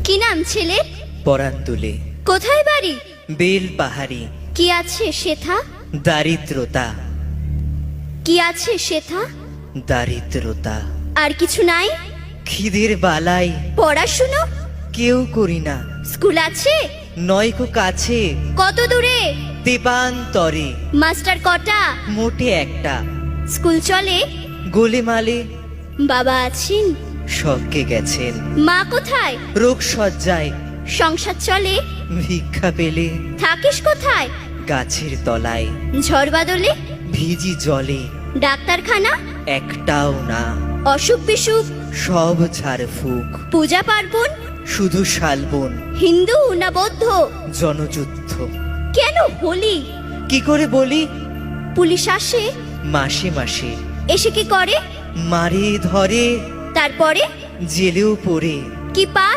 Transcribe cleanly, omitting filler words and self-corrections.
কি নাম ছেলে? পরান তুলে কোথায় বাড়ি? বেল পাহাড়ি। কি আছে সেথা? দারিদ্রতা, কি আছে সেথা? দারিদ্রতা। আর কিছু নাই? খিদের বালাই পড়াশুনো? কেউ করি না। স্কুল আছে? নয়কো কাছে কত দূরে? দেবান্তরে। মাস্টার কটা? মোটে একটা। স্কুল চলে? গোলেমালে বাবা আছেন? স্বর্গে গেছেন। মা কোথায়? রোগ সজ্জায় সংসার চলে? ভিক্ষা পেলে থাকিস কোথায়? গাছের তলায়। ঝড় বাদলে? ভিজি জলে ডাক্তারখানা? একটাও না। অসুখ বিসুখ? সব ঝাড় ফুক। পূজা পার্বণ? শুধু শালবন। হিন্দু না বৌদ্ধ? জনযুদ্ধ। কেন হোলি? কি করে বলি? পুলিশ আসে? মাসে মাসে এসে কি করে? মারে ধরে, তারপরে জেলেও পড়ে। কি পা